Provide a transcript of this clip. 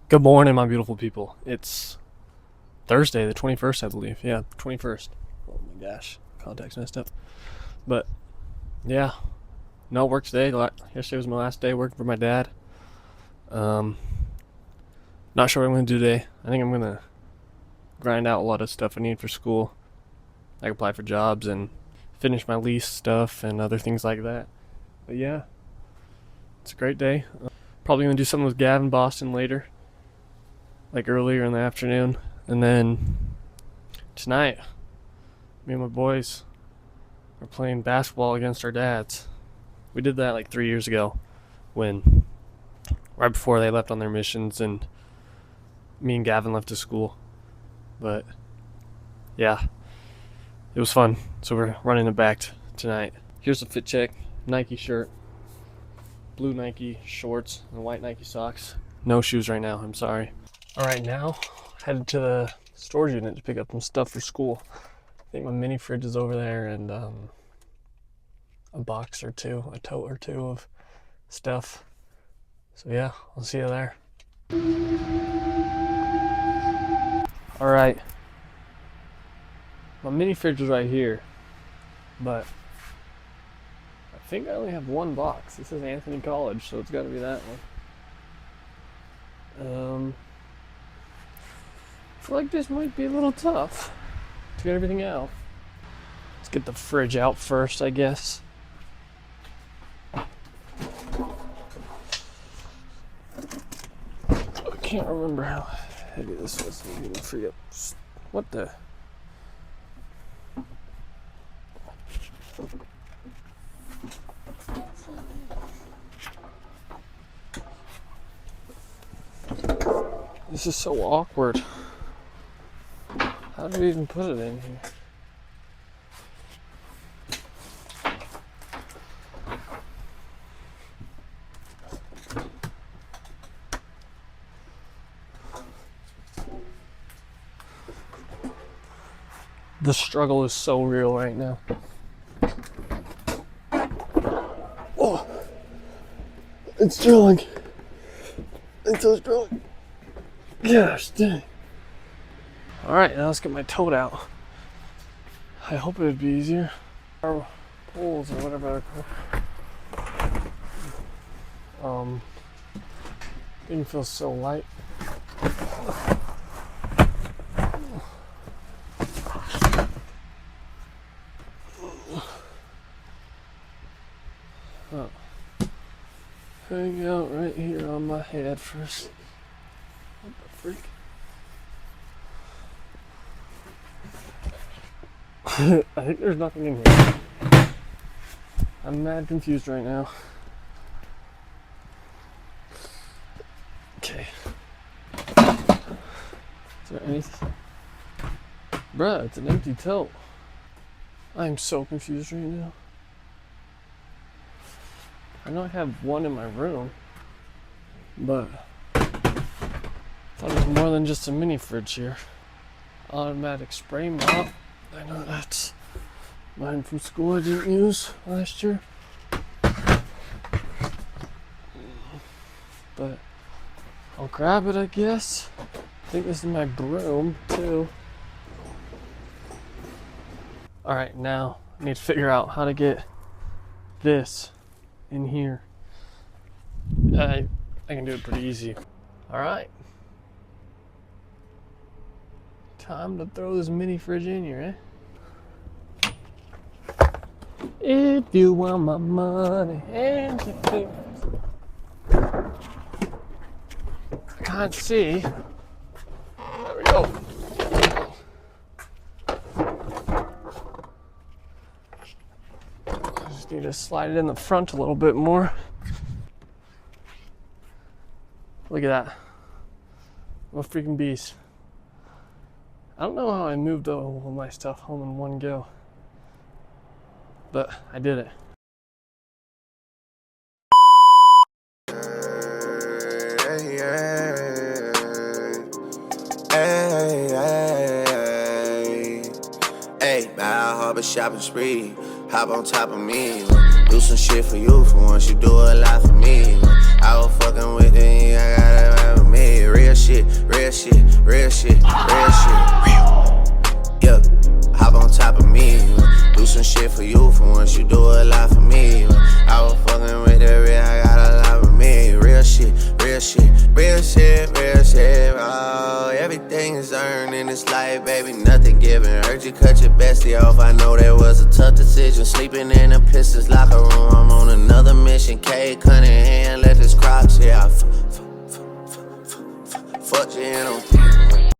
Good morning, my beautiful people. It's Thursday, the 21st, I believe. Yeah, 21st. Oh my gosh, contacts messed up. But yeah, no work today. Yesterday was my last day working for my dad. Not sure what I'm gonna do today. I think I'm gonna grind out a lot of stuff I need for school. I apply for jobs and finish my lease stuff and other things like that. But yeah, it's a great day. Probably gonna do something with Gavin Boston later, like earlier in the afternoon. And then tonight, me and my boys are playing basketball against our dads. We did that like 3 years ago, right before they left on their missions and me and Gavin left to school. But yeah, it was fun. So we're running it back tonight. Here's a fit check: Nike shirt, blue Nike shorts, and white Nike socks. No shoes right now, I'm sorry. Alright, now headed to the storage unit to pick up some stuff for school. I think my mini fridge is over there, and a box or two, a tote or two of stuff. So yeah, I'll see you there. Alright, my mini fridge is right here, but I think I only have one box. This is Anthony College, so it's got to be that one. I feel like this might be a little tough to get everything out. Let's get the fridge out first, I guess. I can't remember how heavy this was. I'm gonna forget. What the? This is so awkward. How do we even put it in here? The struggle is so real right now. Oh, it's drilling. It's drilling. Gosh dang. Alright, now let's get my tote out. I hope it would be easier. Our poles or whatever they're called. Didn't feel so light. Oh. Hang out right here on my head first. What the freak? I think there's nothing in here. I'm mad confused right now. Okay. Is there anything? Bruh, it's an empty tote. I'm so confused right now. I know I have one in my room, but I thought it was more than just a mini fridge here. Automatic spray mop. I know that's mine from school I didn't use last year. But I'll grab it, I guess. I think this is my broom too. Alright, now I need to figure out how to get this in here. I can do it pretty easy. Alright. Time to throw this mini fridge in here, eh? If you want my money and your things. I can't see. There we go. I just need to slide it in the front a little bit more. Look at that. I'm a freaking beast. I don't know how I moved all of my stuff home in one go, but I did it. Hey, buy a harbor shopping spree, hop on top of me, do some shit for you for once, you do a lot for me. I was fucking with it, I gotta ride with me, real shit. real shit, real shit. Yeah, hop on top of me. Do some shit for you for once, you do a lot for me. I was fucking with that real, I got a lot with me. Real shit, real shit, real shit, real shit. Oh, everything is earned in this life, baby, nothing given. Heard you cut your bestie off, I know that was a tough decision. Sleeping in the Pistons locker room, I'm on another mission. K Cunningham, let this crops, yeah. Fuck you in on